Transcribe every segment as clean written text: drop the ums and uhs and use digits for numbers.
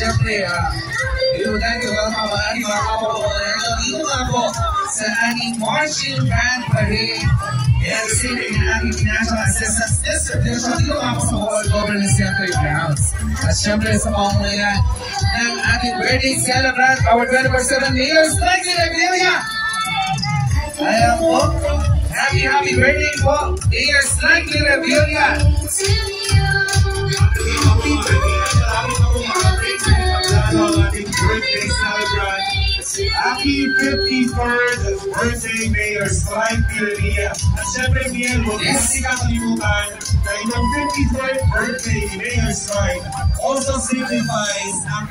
Siyempre, ilunan ko lang mga kapapagod na dito nga po sa ating marching band parade. Kaya kasi ang ating national assistance district dito nga po sa World Governance Center Grounds. At siyempre sa pangulayan ng ating birthday celebrant, our 24/7 Mayor's Frankie Revilla. Ayan po, happy birthday po, Mayor's Frankie Revilla. Birthday celebrant. Happy 53rd birthday, Mayor Slyke Revilla. At syempre, Miel, huwag kasi kakalimutan na inyong 53rd birthday ni Mayor Slyke also signifies ang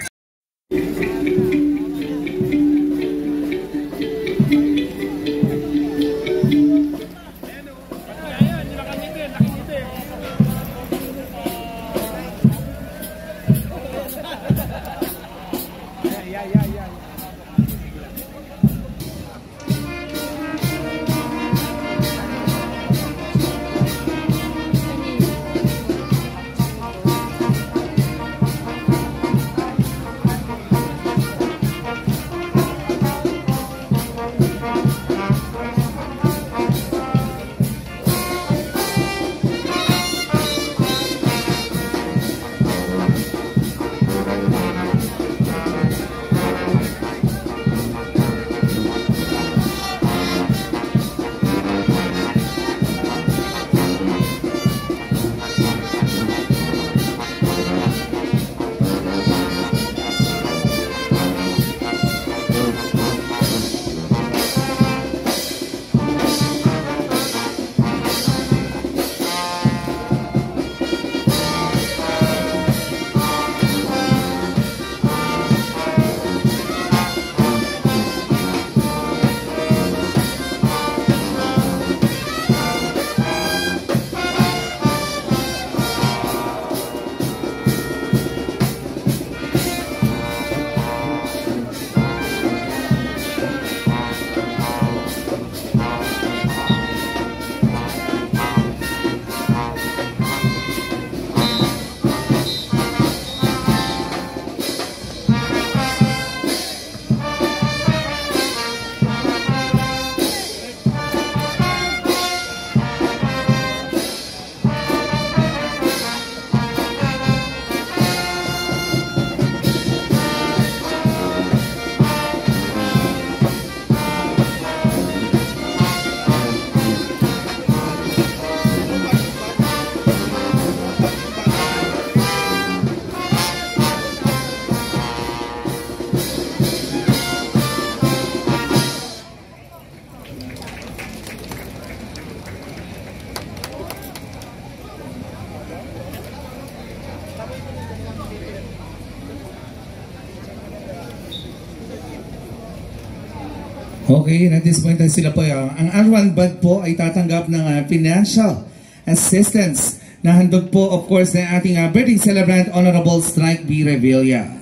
Okay, at this point ay sila po ang R1 Band po ay tatanggap ng financial assistance na handog po of course ng ating birthday celebrant Honorable Strike B. Revilla.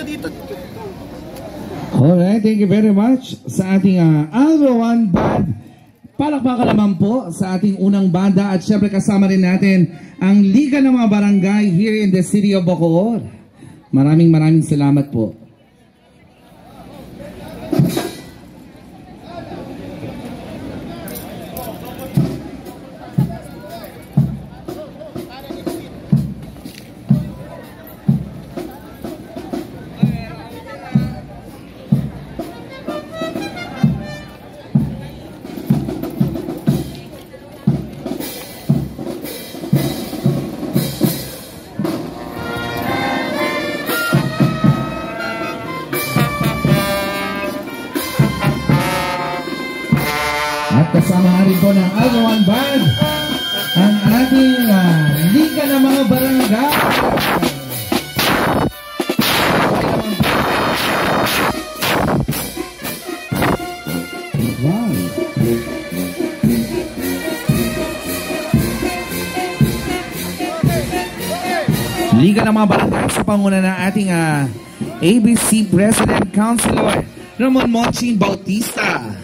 Dito. Alright, thank you very much sa ating R1 Band. Palakpakan naman po sa ating unang banda at syempre kasama rin natin ang Liga ng mga Barangay here in the city of Bacoor. Maraming salamat po. At kasama rin po ng R1 Band ang ating Liga ng mga Barangay. Wow. Liga ng mga Barangay sa panguna ng ating ABC President Councilor Ramon Monching Bautista.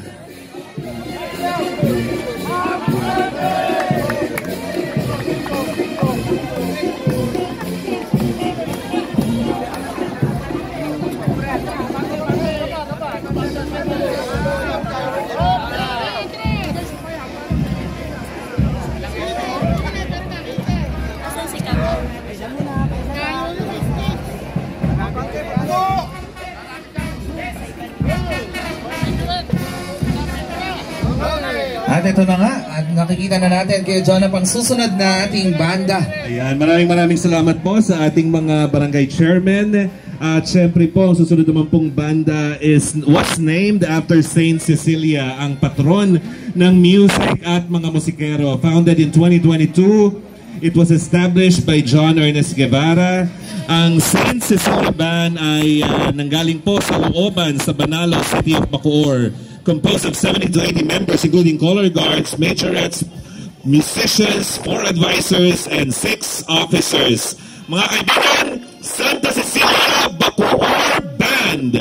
At ito na nga, at nakikita na natin kay John na pang susunod na ating banda. Ayan, maraming salamat po sa ating mga barangay chairman. At syempre po, ang susunod naman pong banda was named after Saint Cecilia, ang patron ng music at mga musikero. Founded in 2022, it was established by John Ernest Guevara. Ang Saint Cecilia Band ay nanggaling po sa looban sa Banalo, City of Bacoor. Composed of 70 to 80 members including color guards, majorettes, musicians, 4 advisors, and 6 officers. Mga kaibigan, Santa Cecilia Bacoor Band!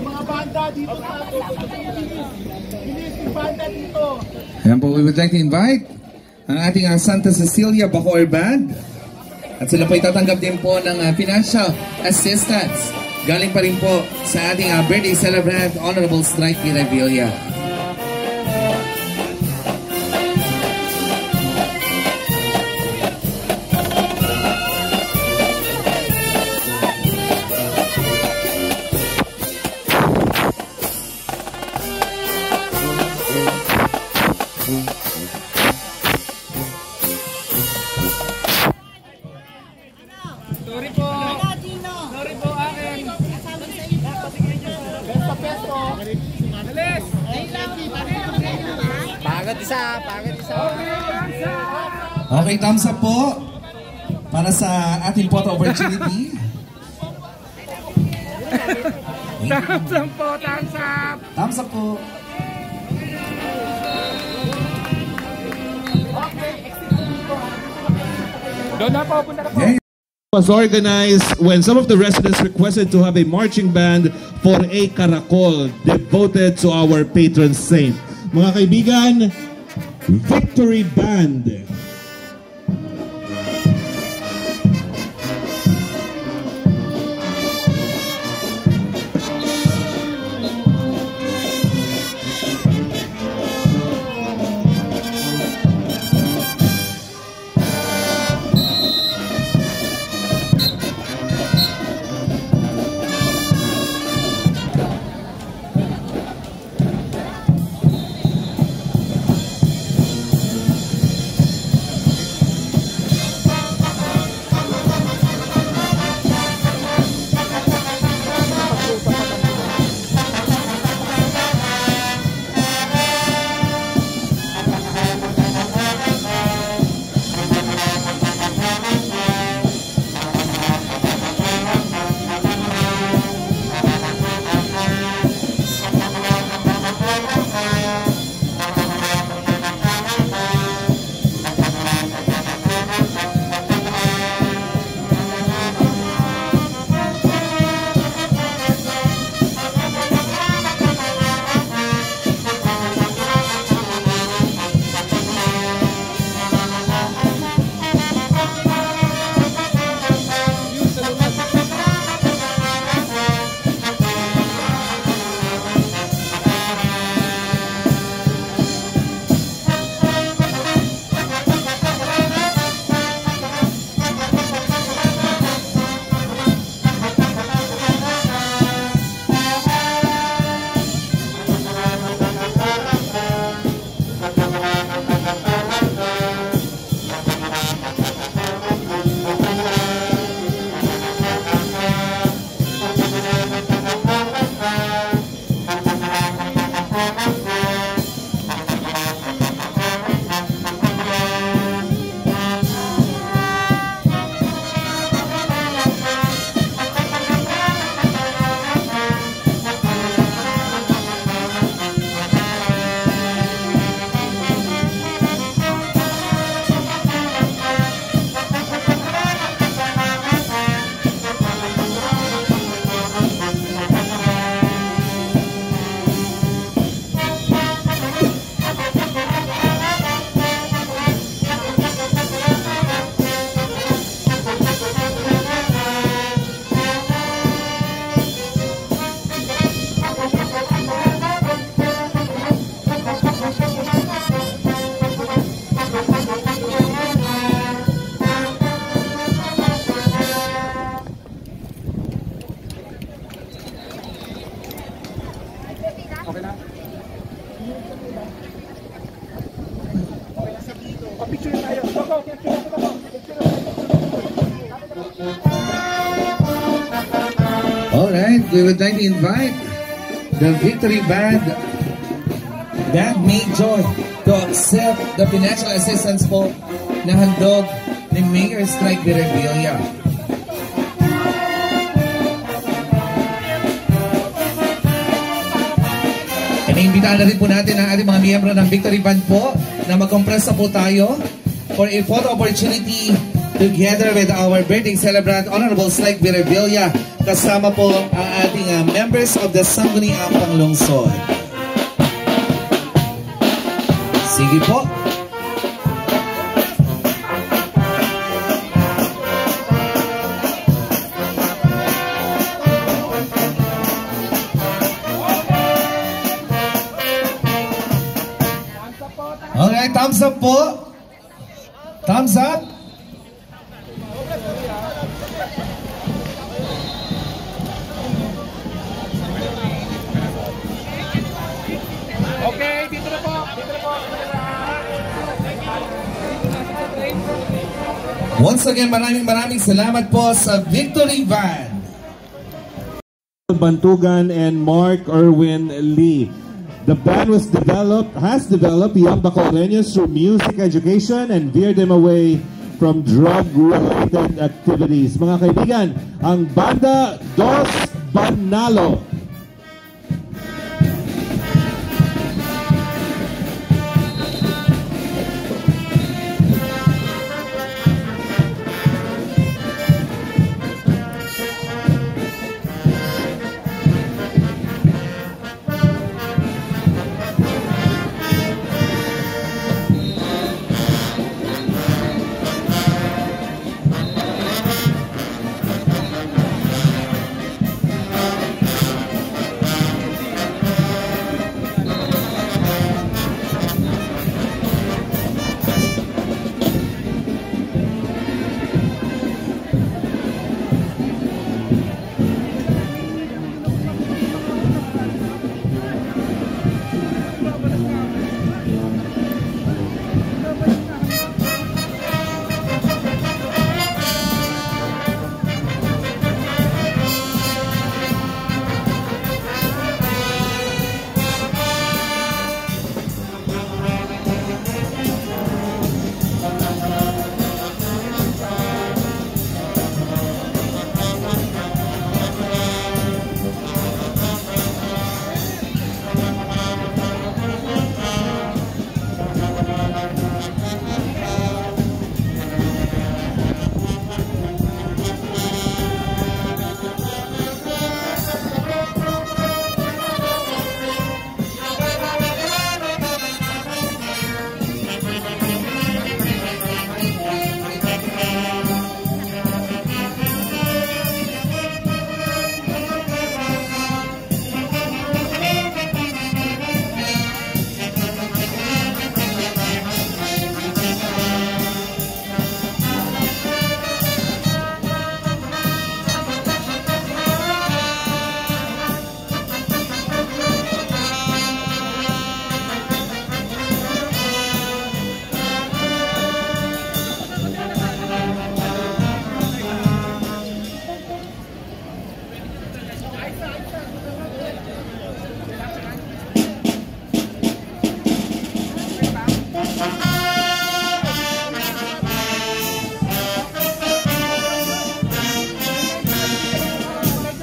Mga banda dito sa banda dito. Ayan po, we would like to invite ang ating Santa Cecilia Bacoor Band. At sila po itatanggap din po ng financial assistance. Galing pa rin po sa ating birthday celebrant, Honorable Strike Revilla. Okay, thumbs up po para sa ating photo opportunity. Thumbs up po, thumbs up. Thumbs up po. Doon na po, punta na po. Was organized when some of the residents requested to have a marching band for a caracol devoted to our patron saint. Mga kaibigan, Victory Band. Alright, we would like to invite the Victory Band Major to accept the financial assistance po na handog ni Mayor Strike Revilla. Iniimbitahan na rin po natin ang ating mga miyembro ng Victory Band po na mag-compress po tayo for a photo opportunity together with our birthday celebrant, Honorable Strike Revilla. kasama po ang ating members of the Sangguniang Panglungsod. Sige po. Okay, thumbs up po. Thumbs up. Okay, dito na po. Dito na po. Once again, maraming salamat po sa Victory Van. Bantugan and Mark Erwin Lee. The band has developed young Bacoreños through music education and veered them away from drug-related activities. Mga kaibigan, ang Banda Dos Banalo.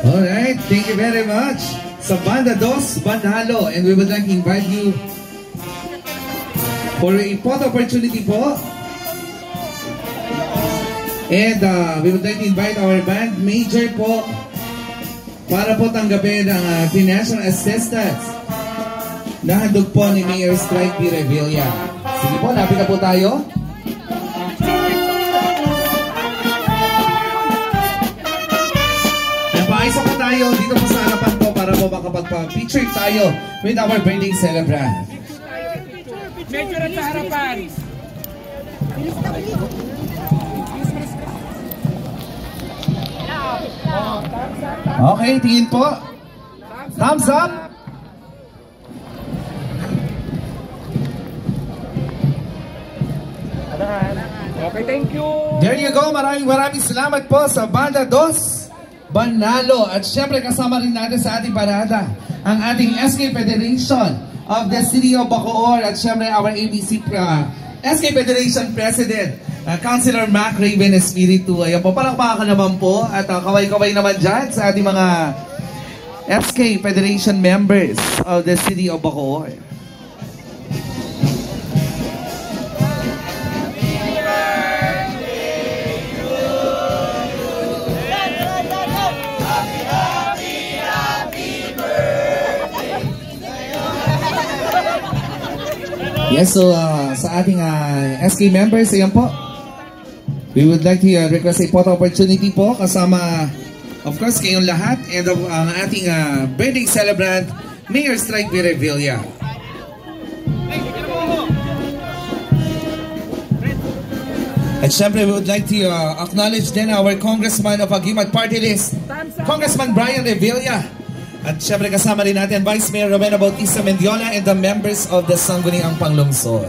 Alright, thank you very much sa Banda Dos Banalo, and we would like to invite you for a photo opportunity po. And we would like to invite our band major po para po tanggapin ang financial assistance na handog po ni Mayor Strike P. Revilla. Sige po, lapit na po tayo. Napaisa po tayo dito po sa harapan po para po makapagpa-picture tayo with our birthday celebrant. Medyo rin sa harapan. Okay, tingin po. Thumbs up. Okay, thank you. There you go. Maraming salamat po sa Banda Dos Banalo. At syempre kasama rin natin sa ating parada ang ating SK Federation of the City of Bacoor at syempre our ABC SK Federation President, Councilor Mac Raven Espiritu. Ayan po, palakpakan naman po at kaway-kaway naman dyan sa ating mga SK Federation members of the City of Bacoor. Yes, so sa ating SK members, ayan po. We would like to request a photo opportunity po kasama, of course, kayong lahat and ang ating birthday celebrant, Mayor Strike Revilla. At syempre, we would like to acknowledge din our Congressman of Aguimat Party List, Congressman Brian Revilla. At syempre kasama rin natin Vice Mayor Romena Bautista Mendiola and the members of the Sangguniang Panglungsod.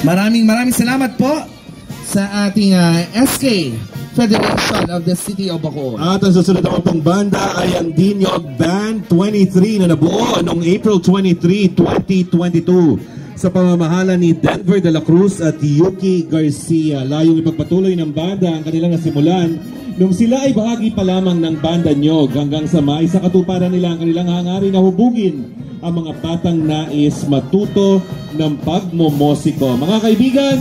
Maraming salamat po sa ating SK Federation of the City of Bacoor. At ang susunod na pong banda ay ang Dinyog Band 23 na nabuo noong April 23, 2022 sa pamamahala ni Denver de la Cruz at Yuki Garcia. Layong ipagpatuloy ng banda ang kanilang nasimulan nung sila ay bahagi pa lamang ng Banda Nyog hanggang sa maisa katuparan nila ang kanilang hangarin na hubugin ang mga batang nais matuto ng pagmumosiko. Mga kaibigan,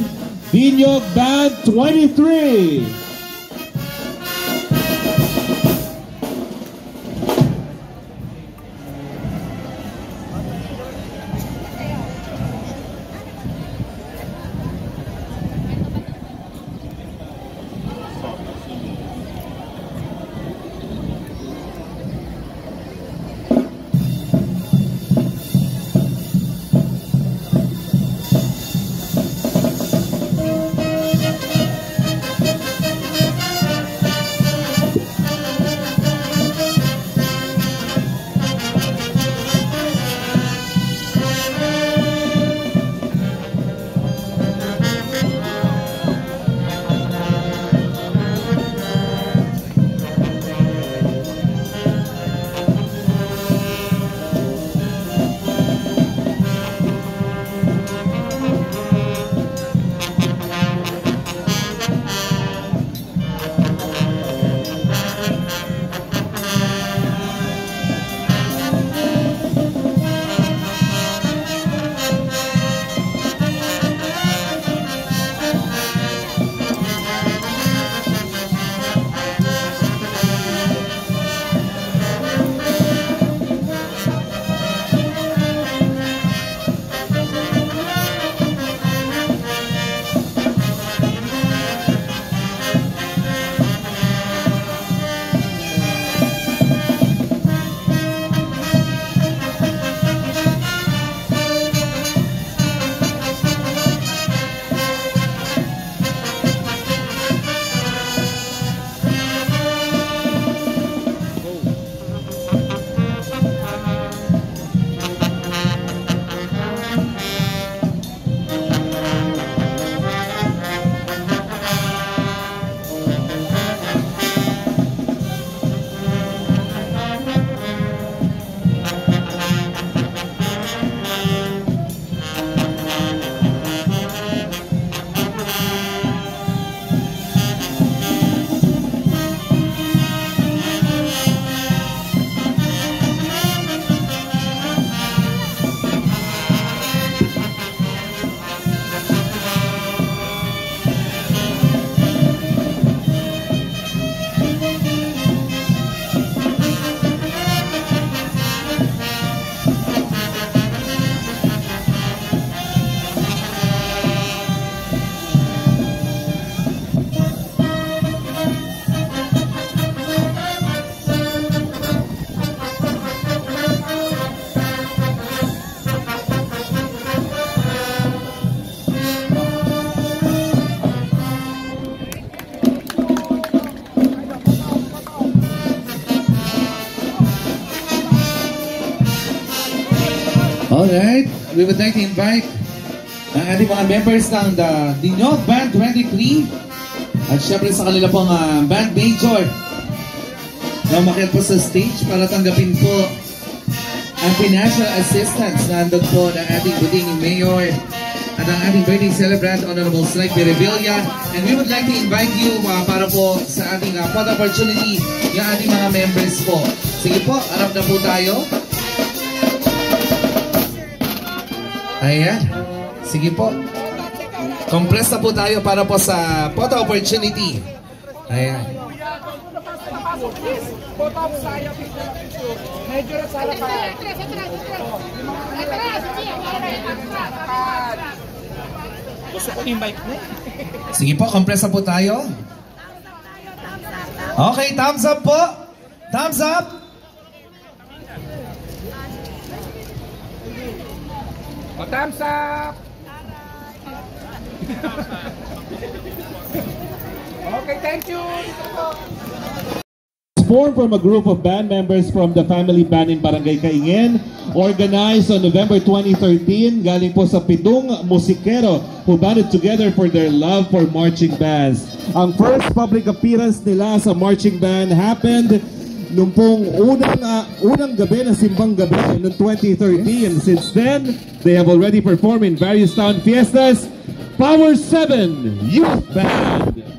Dinyog Band 23! Alright, we would like to invite ang ating mga members ng the Dinyog Band 23 at syempre sa kanila pong band major na umakyat po sa stage para tanggapin po ang financial assistance na andog po ng ating buting mayor at ang ating birthday celebrant, Honorable Strike Revilla. And we would like to invite you para po sa ating photo opportunity yung ating mga members po. Sige po, harap na po tayo. Ayan. Sige po. Compress na po tayo para po sa photo opportunity. Ayan. picture. Please, photo up tayo, picture. Medyo rin sa harapan. Gusto ko yung mic mo. Sige po, compress na po tayo. Okay, thumbs up po. Thumbs up. O, thumbs up. Okay, thank you. Formed from a group of band members from the family band in Barangay Kaingin, organized on November 2013, galing po sa 7 musikero who banded together for their love for marching bands. Ang first public appearance nila sa marching band happened nung pong unang gabi na simbang gabi noong 2013. Since then, they have already performed in various town fiestas. Power 7 Youth Band.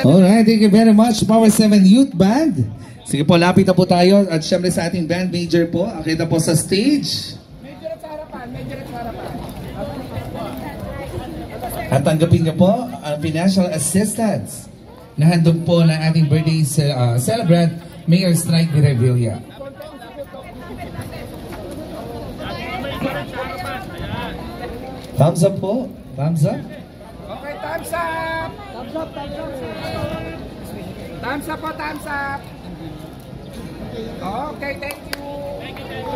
Alright, thank you very much, Power 7 Youth Band. Sige po, lapit na po tayo. At syempre sa ating band major po, akita po sa stage. Medyo rin sa harapan, medyo rin sa harapan. At tanggapin niyo po ang financial assistance na handog po ng ating birthday celebrant, Mayor Strike de Revilla. Thumbs up po. Thumbs up. Okay, thumbs up. Thumbs up, thumbs up. Thumbs up po, thumbs up. Okay, thank you.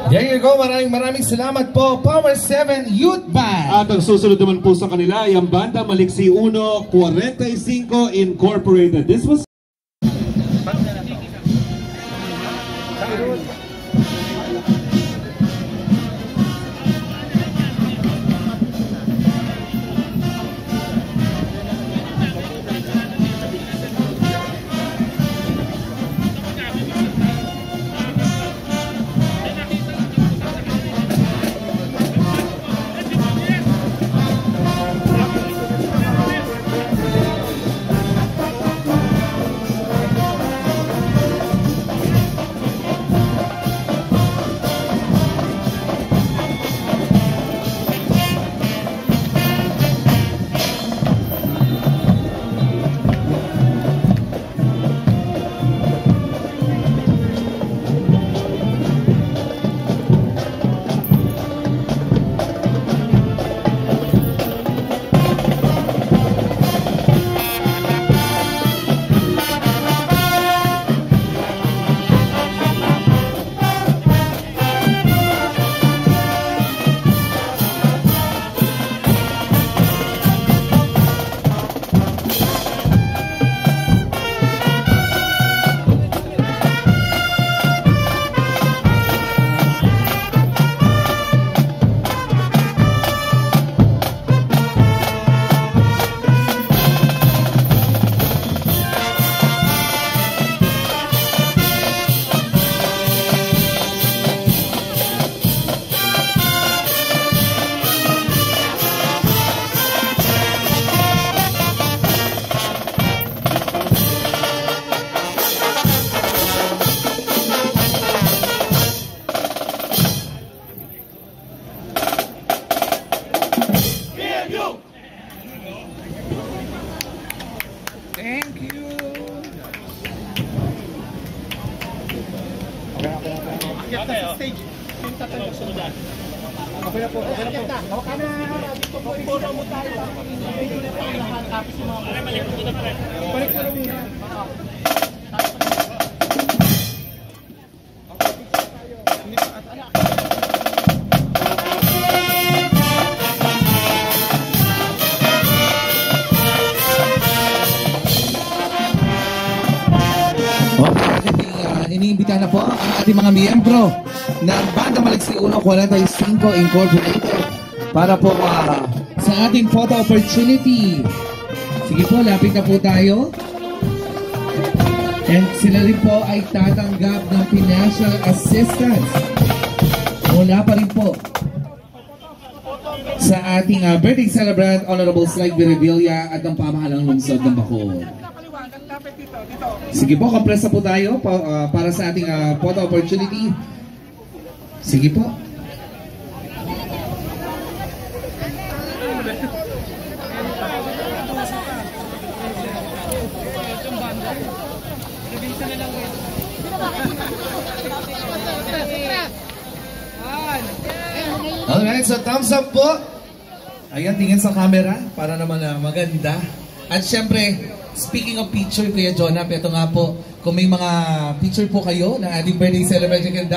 There you go. Maraming salamat po, Power 7 Youth Band. At ang susunod naman po sa kanila ay ang banda Maliksi 1 45 Incorporated. This was Akyat na sa stage. Okay na po. Hawak ka na. Dito po mo tayo. Medyo na tayo lahat. Tapos yung mga... Balik ko na muna. Iniimbita na po ang ating mga miyembro ng Banda Maliksi 145 Incorporated para po sa ating photo opportunity. Sige po, lapit na po tayo. And sila rin po ay tatanggap ng financial assistance. Mula pa rin po sa ating birthday celebrant, Honorable Slig Birevilla at ang pamahalang lungsod ng Bacoor. Sige po, kompresa po tayo para sa ating photo opportunity. Sige po. Alright, so thumbs up po. Ayan, tingin sa camera para naman maganda. At syempre, speaking of picture, Kuya Jonap, ito nga po, kung may mga picture po kayo na ating birthday celebration, you can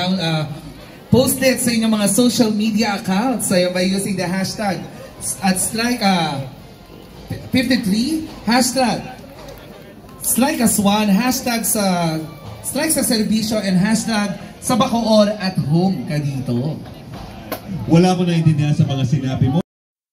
post it sa inyong mga social media accounts by using the hashtag at Strike 53, hashtag Strike as one, hashtag sa Strike sa Servisyo, and hashtag sa Bacoor at home ka dito. Wala ko naintindihan sa mga sinabi mo.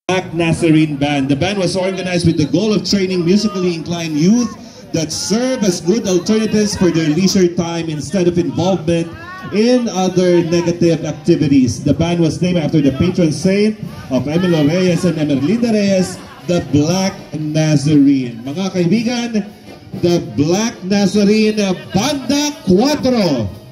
Black Nazarene Band. The band was organized with the goal of training musically inclined youth that serve as good alternatives for their leisure time instead of involvement in other negative activities. The band was named after the patron saint of Emilio Reyes and Emerlinda Reyes, the Black Nazarene. Mga kaibigan, the Black Nazarene Banda 4.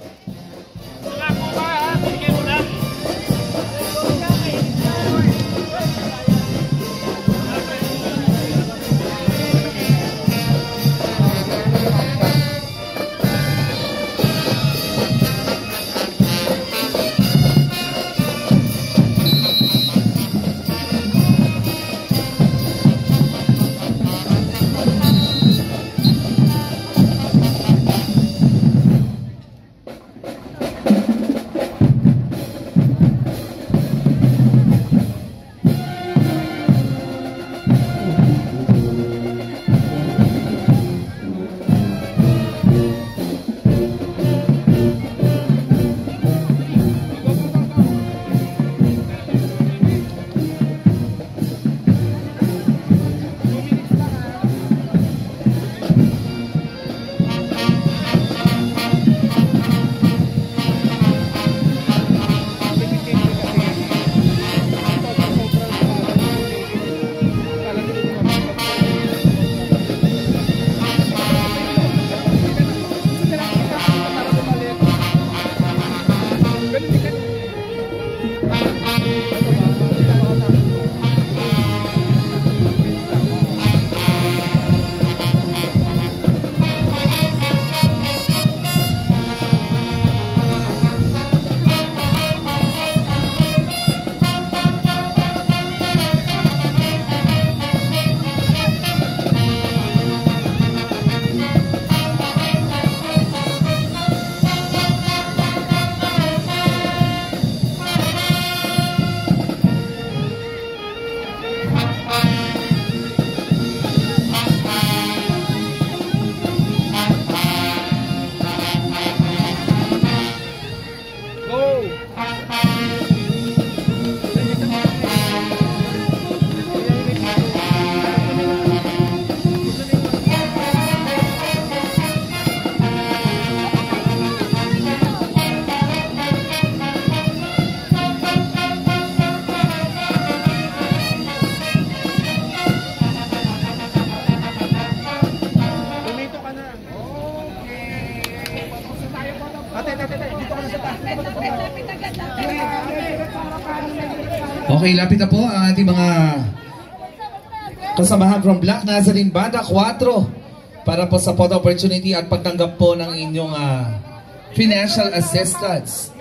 Okay, lapit na po ang ating mga kasamahan from Black Nazarene Banda 4 para po sa photo opportunity at pagtanggap po ng inyong financial assistance.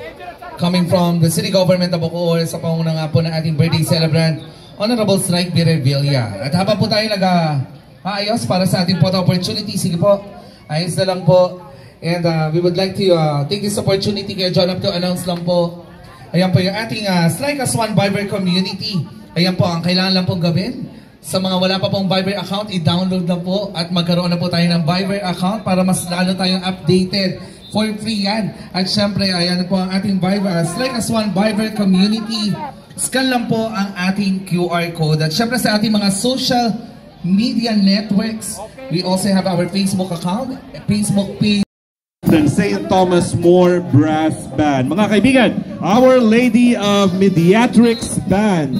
coming from the City Government of Bacoor sa panguna nga po ng ating birthday celebrant, Honorable Strike B. Revilla. At habang po tayo nag-aayos para sa ating photo opportunity, sige po, ayos na lang po. And we would like to take this opportunity kaya John up to announce lang po. Ayan po yung ating Strike as One Viber community. Ayan po, ang kailangan lang pong gawin. Sa mga wala pa pong Viber account, i-download na po at magkaroon na po tayo ng Viber account para mas lalo tayong updated. For free yan. At syempre, ayan po ang ating Viber. Strike as One Viber community. Scan lang po ang ating QR code. At syempre sa ating mga social media networks, we also have our Facebook account, Facebook page. St. Thomas More Brass Band. Mga kaibigan, Our Lady of Mediatrix Band.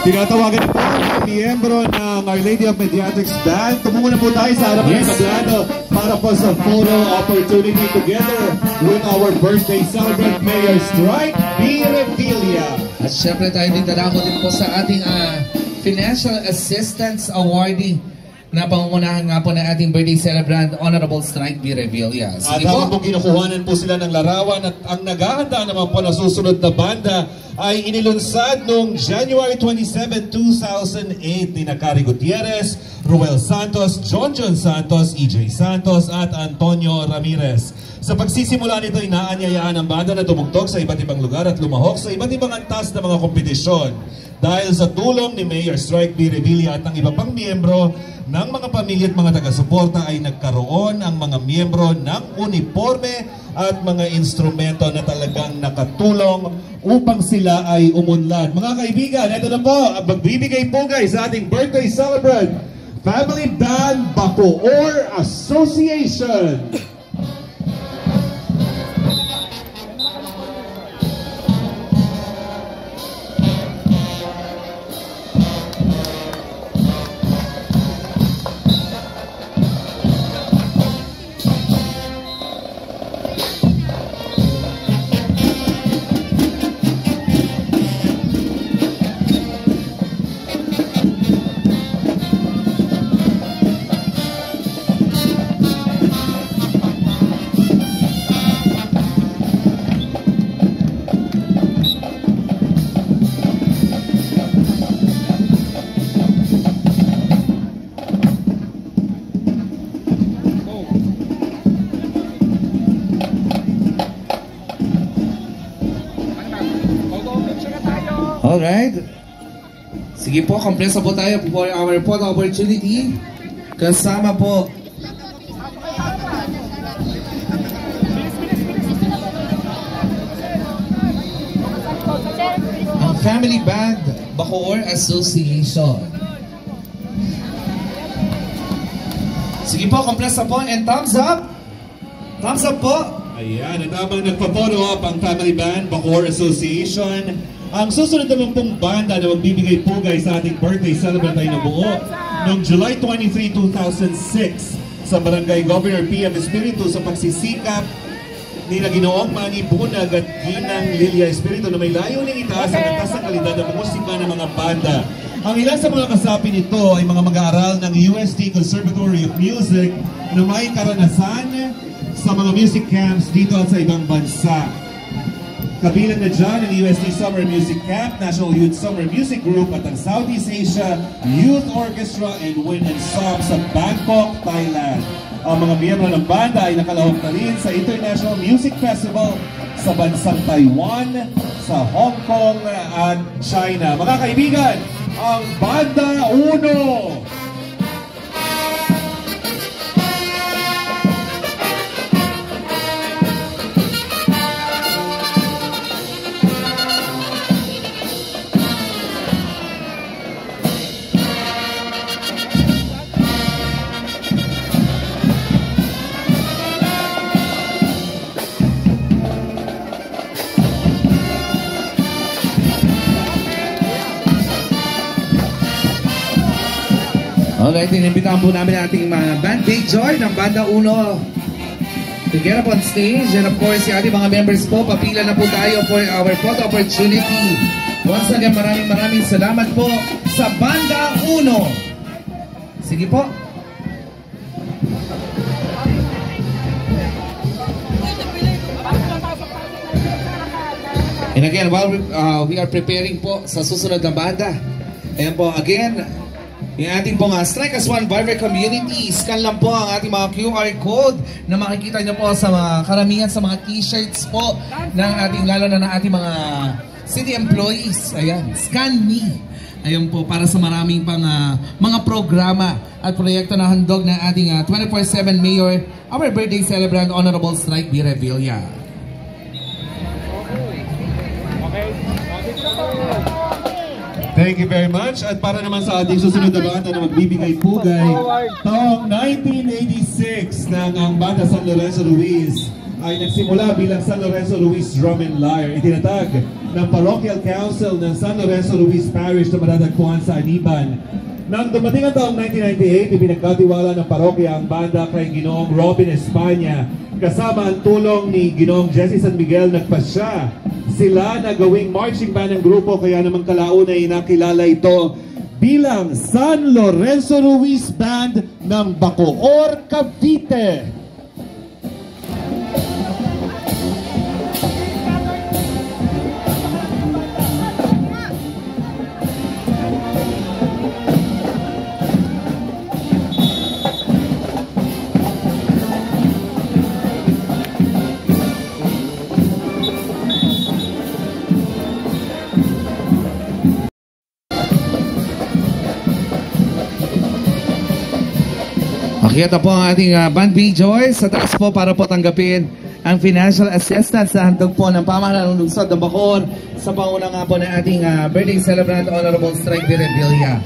Tinatawagan po ang miyembro ng Our Lady of Mediatrix Band. Tumungo na po tayo sa harapan ng kablado para po sa photo opportunity together with our birthday celebrant, Mayor Strike B. Revilla. At syempre tayo din dadako din po sa ating Financial Assistance Awardee na pangungunahan nga po ng ating birthday celebrant, Honorable Strike B. Revilla. At habang po kinukuhanan po sila ng larawan at ang naghahanda naman po na susunod na banda ay inilunsad noong January 27, 2008 ni Nakari Gutierrez, Ruel Santos, John Santos, EJ Santos at Antonio Ramirez. Sa pagsisimula nito, inaanyayaan ang banda na tumugtog sa iba't ibang lugar at lumahok sa iba't ibang antas na mga kompetisyon. Dahil sa tulong ni Mayor Strike B. Revilla at ng iba pang miyembro ng mga pamilya at mga taga-suporta ay nagkaroon ang mga miyembro ng uniforme at mga instrumento na talagang nakatulong upang sila ay umunlad. Mga kaibigan, ito na po ang magbibigay pugay sa ating birthday celebrant, Family Band Bacoor Association. Alright. Sige po, kompreso po tayo for our photo opportunity. Kasama po ang Family Band Bacoor Association. Sige po, kompreso po and thumbs up. Thumbs up po. Ayan, at habang nagpa-photo up ang Family Band Bacoor Association, ang susunod naman pong banda na magbibigay pugay sa ating birthday celebrant ay nabuo noong July 23, 2006 sa Barangay Governor PM Espiritu sa pagsisikap ni Ginoong Manny Bunag at Ginang Lilia Espiritu na may layuning itaas ang antas ng kalidad ng musika ng mga banda. Ang ilan sa mga kasapi nito ay mga mag-aaral ng UST Conservatory of Music na may karanasan sa mga music camps dito at sa ibang bansa. Kabilang na dyan ang UST Summer Music Camp, National Youth Summer Music Group at ang Southeast Asia Youth Orchestra and Wind and Song sa Bangkok, Thailand. Ang mga miyembro ng banda ay nakalahok na rin sa International Music Festival sa bansang Taiwan, sa Hong Kong at China. Mga kaibigan, ang Banda Uno! Alright, inimbitahan po namin ang ating mga band, Big Joy ng Banda Uno to get up on stage. And of course, yung ating mga members po, papila na po tayo for our photo opportunity. Once again, maraming salamat po sa Banda Uno. Sige po. And again, while we are preparing po sa susunod na banda, and po again, yung ating pong Strike as One Viber Community, scan lang po ang ating mga QR code na makikita nyo po sa mga karamihan sa mga t-shirts po ng ating, lalo na ng ating mga city employees. Ayan, scan me. Ayun po, para sa maraming pang mga programa at proyekto na handog ng ating 24/7 Mayor, our birthday celebrant, Honorable Strike B. Revilla. Thank you very much. At para naman sa ating susunod na banda na magbibigay pugay, taong 1986 nang ang banda San Lorenzo Ruiz ay nagsimula bilang San Lorenzo Ruiz Drum and Lyre. Itinatag ng Parochial Council ng San Lorenzo Ruiz Parish na matatagpuan sa Aniban. Nang dumating ang taong 1998, ipinagkatiwala ng parokya ang banda kay Ginoong Robin Espanya. Kasama ang tulong ni Ginoong Jesse San Miguel, nagpasya sila na gawing marching band ng grupo, kaya naman kalauna ay nakilala ito bilang San Lorenzo Ruiz Band ng Bacoor, Cavite. Makikita po ang ating Band Big Joy sa taas po para po tanggapin ang financial assistance sa handog po ng pamahalaan ng lungsod ng Bacoor sa pauna nga po ng ating birthday celebrant, Honorable Strike B. Revilla.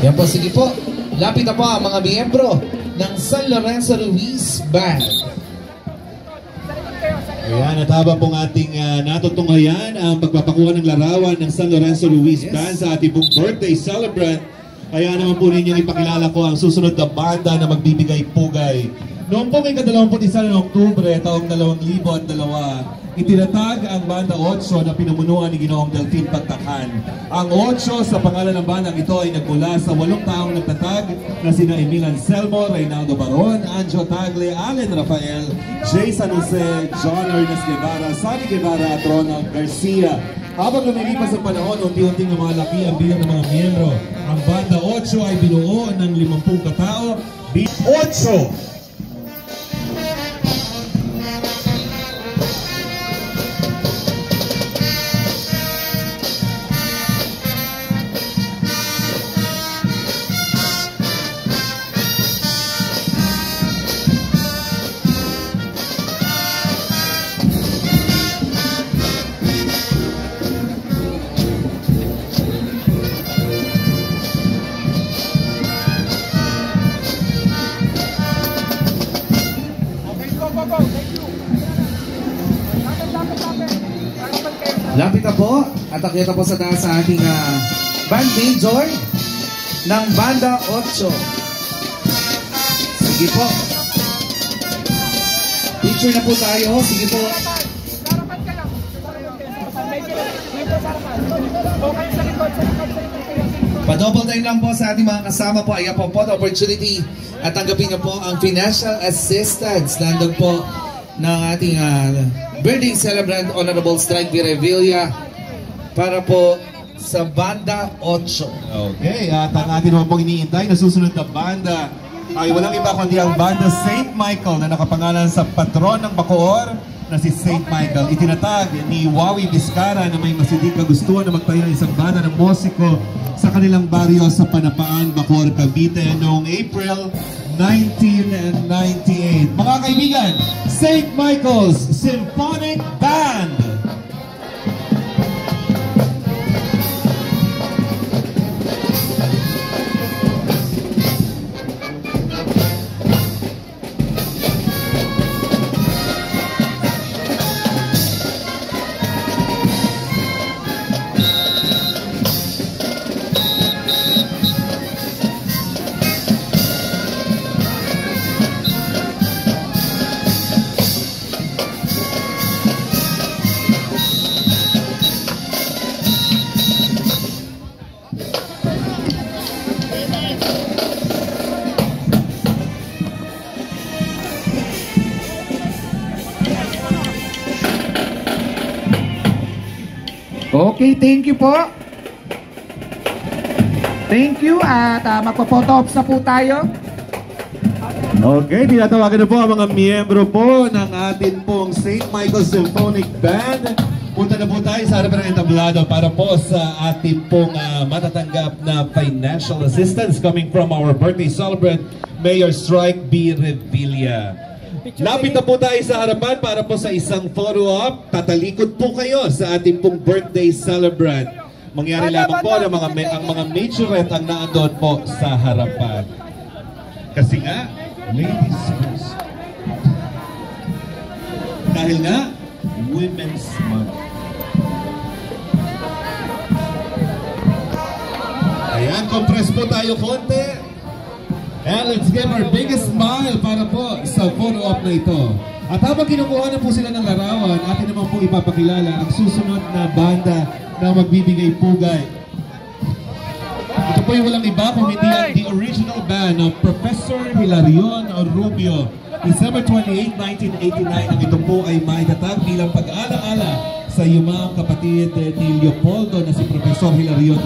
Yan po, sige po. Lapit na po ang mga miyembro ng San Lorenzo Ruiz Band. Ayan, at habang pong ating natutunghayan ang pagpapakuha ng larawan ng San Lorenzo Ruiz Band sa ating pong birthday celebrant, kaya naman po ninyo ipakilala ko ang susunod na banda na magbibigay pugay. Noong po may ika-21 ng Oktubre taong 2002, itinatag ang Banda 8 na pinamunuan ni Ginoong Delfin Pagtakan. Ang 8 sa pangalan ng bandang ito ay nagmula sa 8 taong nagtatag na sina Emil Anselmo, Reynaldo Baron, Anjo Tagle, Allen Rafael, Jay San Jose, John Ernest Guevara, Sonny Guevara at Ronald Garcia. Habang lumilipas ang panahon, unti-unting lumalaki ang bilang ng mga miyembro. Ang Banda 8 ay binuo ng 50 katao. 8! Lapit na po at nakita po sa taas sa ating Band Big Joy ng Banda 8. Sige po. Picture na po tayo. Sige po. Pa-double time lang po sa ating mga kasama po. Ayan po photo opportunity at tanggapin na po ang financial assistance. Nandun po ng ating birthday celebrant Honorable Strike B. Revilla para po sa Banda 8. Okay, at ang ating naman pong iniintay na susunod na banda ay walang iba kundi ang Banda St. Michael na nakapangalan sa patron ng Bacoor na si St. Michael. Itinatag ni Wawi Vizcara na may masidig kagustuhan na magtayo ng isang banda ng musiko sa kanilang baryo sa Panapaan, Bacoor, Cavite noong April 1998. Mga kaibigan, St. Michael's Symphonic Band! Okay, thank you po. Thank you at magpa-photo ops na po tayo. Okay, tinatawagan na po ang mga miyembro po ng atin pong St. Michael's Symphonic Band. Punta na po tayo sa harapan ng entablado para po sa ating pong matatanggap na financial assistance coming from our birthday celebrant, Mayor Strike B. Revilla. Lapit na po tayo sa harapan para po sa isang photo op. Tatalikod po kayo sa ating pong birthday celebrant. Mangyari lamang po na ang mga majorette ang naandun po sa harapan. Kasi nga, ladies first. Dahil nga, Women's Month. Ayan, compress po tayo konti. And let's give our biggest smile para po sa photo op na ito. At habang kinukuha na po sila ng larawan, atin naman po ipapakilala ang susunod na banda na magbibigay pugay. Ito po yung walang iba kung hindi ang the original band ng Professor Hilarion Rubio. December 28, 1989, ang ito po ay maitatag bilang pag-alaala sa iyong kapatid ni Leopoldo na si Professor Hilarion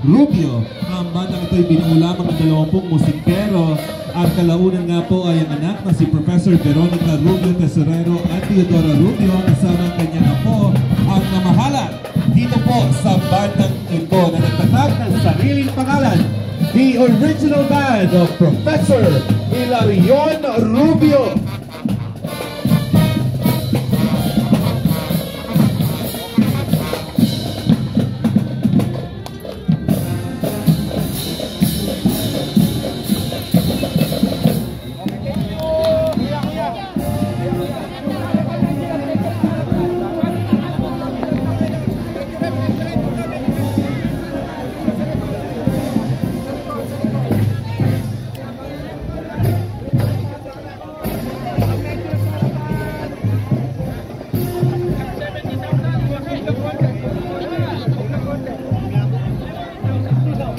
Rubio. Ang bandang ito ay binuo lamang ng 20 musikero at kalaunan nga po ay ang anak na si Professor Veronica Rubio Tesorero at Teodora Rubio kasama ang kanyang apo ang namahalan dito po sa bandang ito na nagtatag ng sariling pangalan, the original band of Professor Hilarion Rubio.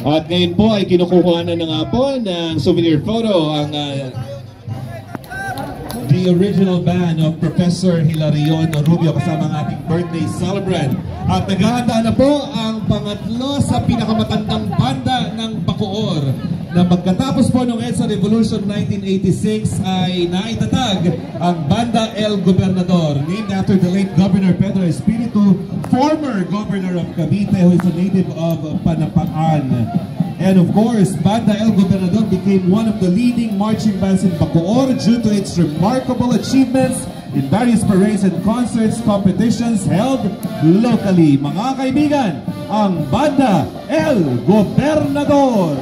At ngayon po ay kinukuha na nga po ng souvenir photo ang the original band of Professor Hilarion Rubio kasama ang ating birthday celebrant. At naghahanda na po ang pangatlo sa pinakamatandang banda ng Bacoor na pagkatapos po ng EDSA Revolution 1986 ay naitatag ang Banda El Gobernador, named after the late Governor Pedro Espiritu, former governor of Cavite who is a native of Panapaan. And of course, Banda El Gobernador became one of the leading marching bands in Bacoor due to its remarkable achievements in various parades and concerts competitions held locally. Mga kaibigan, ang Banda El Gobernador.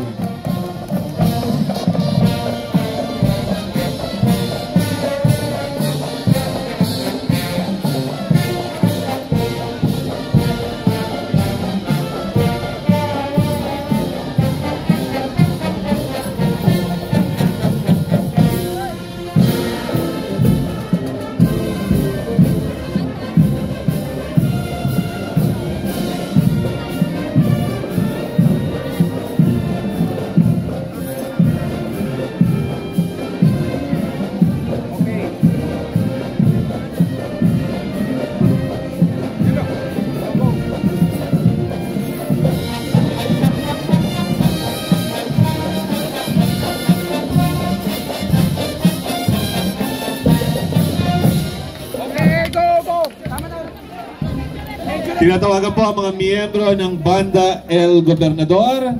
Tinatawagan po ang mga miyembro ng Banda El Gobernador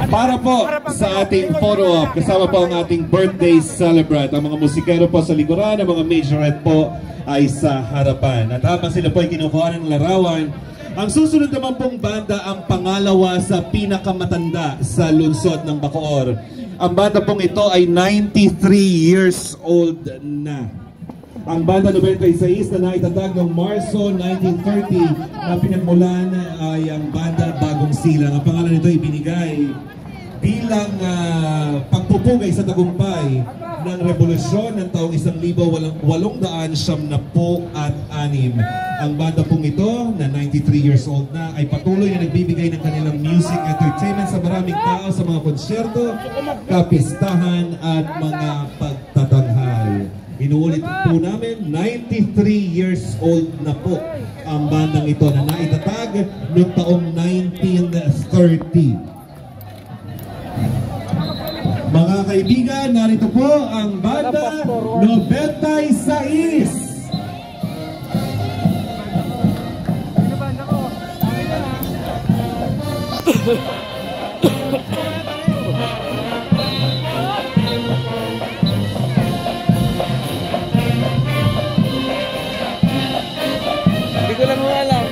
para po sa ating photo op. Kasama po ang ating birthday celebrant. Ang mga musikero po sa likuran, ang mga majorette po ay sa harapan. At habang sila po ay kinukuha ng larawan, ang susunod naman pong banda ang pangalawa sa pinakamatanda sa lungsod ng Bacoor. Ang banda pong ito ay 93 years old na. Ang Banda 96 na naitatag noong Marso 1930 na pinagmulan ay ang Banda Bagong Silang. Ang pangalan nito ay binigay bilang pagpupugay sa tagumpay ng revolusyon ng taong 1876. Ang banda pong ito na 93 years old na ay patuloy na nagbibigay ng kanilang music entertainment sa maraming tao sa mga konsyerto, kapistahan at mga pagtatanghal. Inuulit po namin, 93 years old na po ang bandang ito na naitatag noong taong 1930. Mga kaibigan, narito po ang Banda 96. Hindi ko lang alam.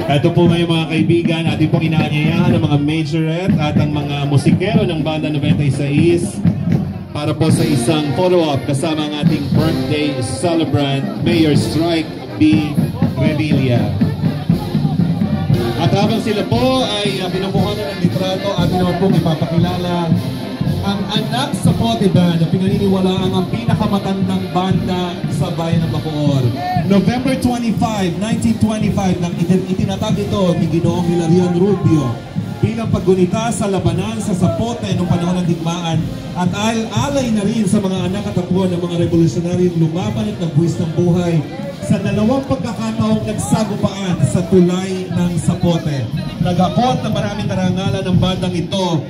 Ito po ngayon mga kaibigan, ating pong inaanyayahan ng mga majorette at ang mga musikero ng Banda 96 para po sa isang follow-up kasama ang ating birthday celebrant, Mayor Strike B. Revilla. At habang sila po ay pinukuha ng litrato, atin naman pong ipapakilala ang Anak sa Pote Band na pinaniniwalaang ang pinakamatandang banda sa bayan ng Bacoor. November 25, 1925 nang itinatag ito ni Ginoong Hilarion Rubio bilang paggunita sa labanan sa Zapote noong panahon ng digmaan at alay na rin sa mga anak at apo ng mga revolusyonaryong lumaban at nagbuwis ng buhay sa dalawang pagkakataong nagsagupaan sa tulay ng Zapote. Nag-akot na maraming karangalan ng bandang ito.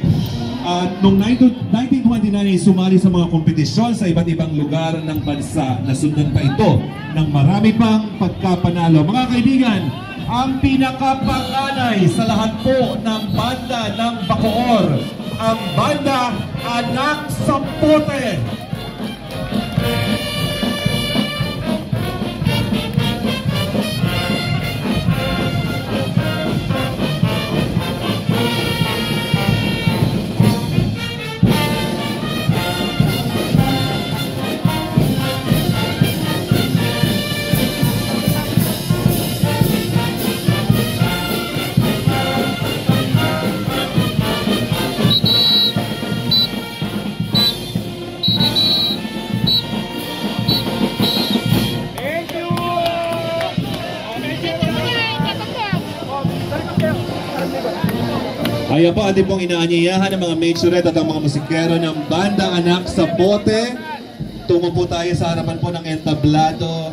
At noong 1929 ay sumali sa mga kompetisyon sa iba't ibang lugar ng bansa. Nasundan pa ito ng marami pang pagkapanalo. Mga kaibigan, ang pinakapanganay sa lahat po ng banda ng Bacoor, ang Banda Anak sa Pote. Ayan po, ating pong inaanyayahan ng mga majorette at ang mga musikero ng Banda Anak sa Pote. Tungo po tayo sa harapan po ng entablado.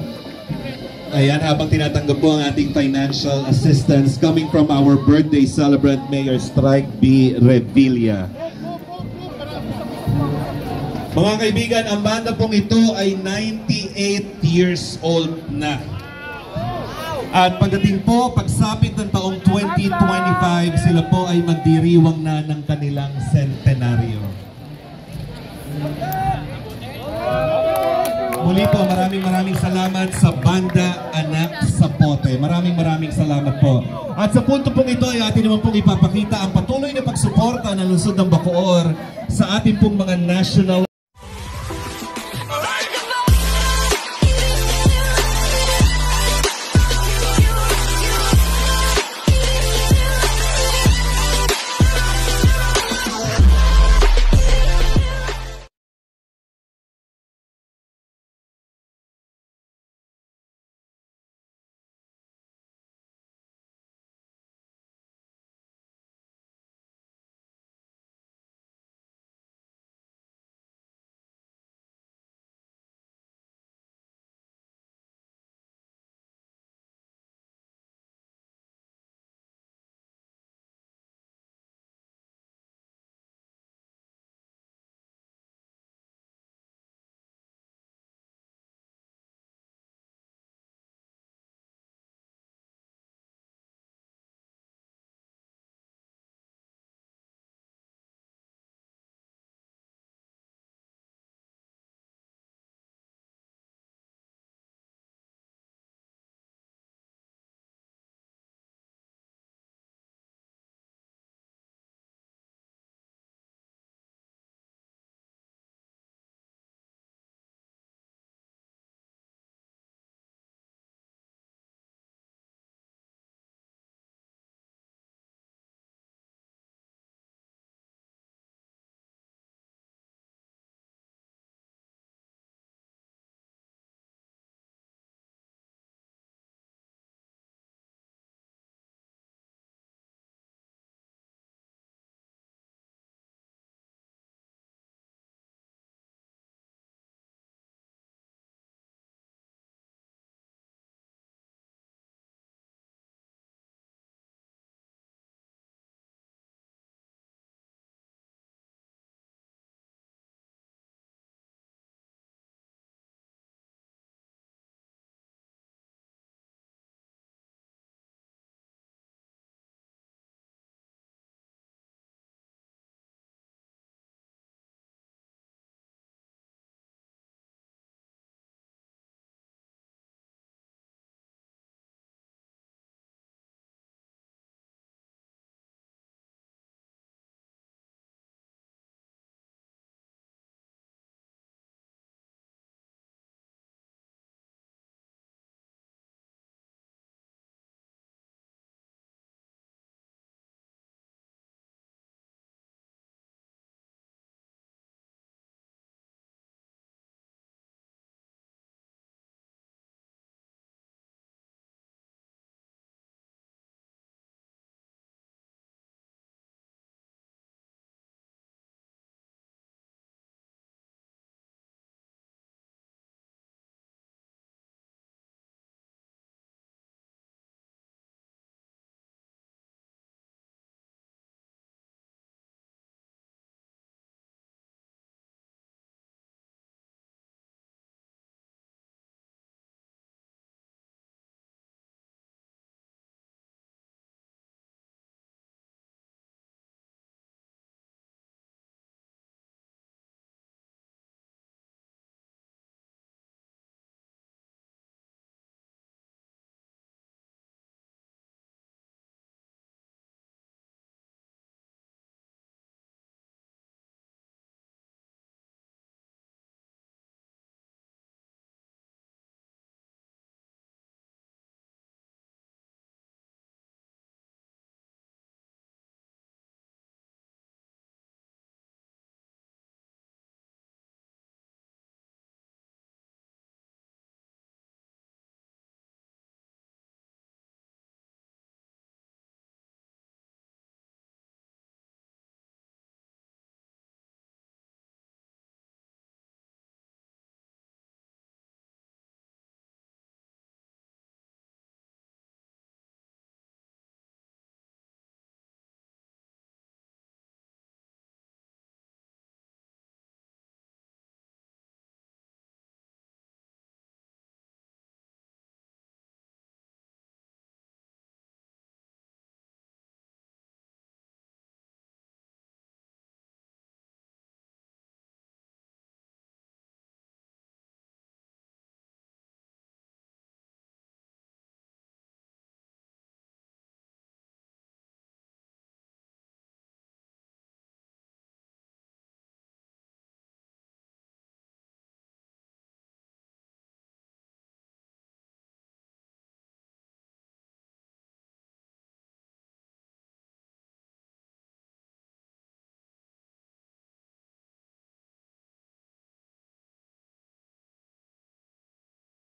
Ayan, habang tinatanggap po ang ating financial assistance coming from our birthday celebrant, Mayor Strike B. Revilla. Mga kaibigan, ang banda pong ito ay 98 years old na. At pagdating po, pagsapit ng taong 2025, sila po ay magdiriwang na ng kanilang centenaryo. Muli po, maraming salamat sa Banda Anak sa Pote. Maraming salamat po. At sa punto pong ito ay atin naman pong ipapakita ang patuloy na pagsuporta ng lungsod ng Bacoor sa ating pong mga national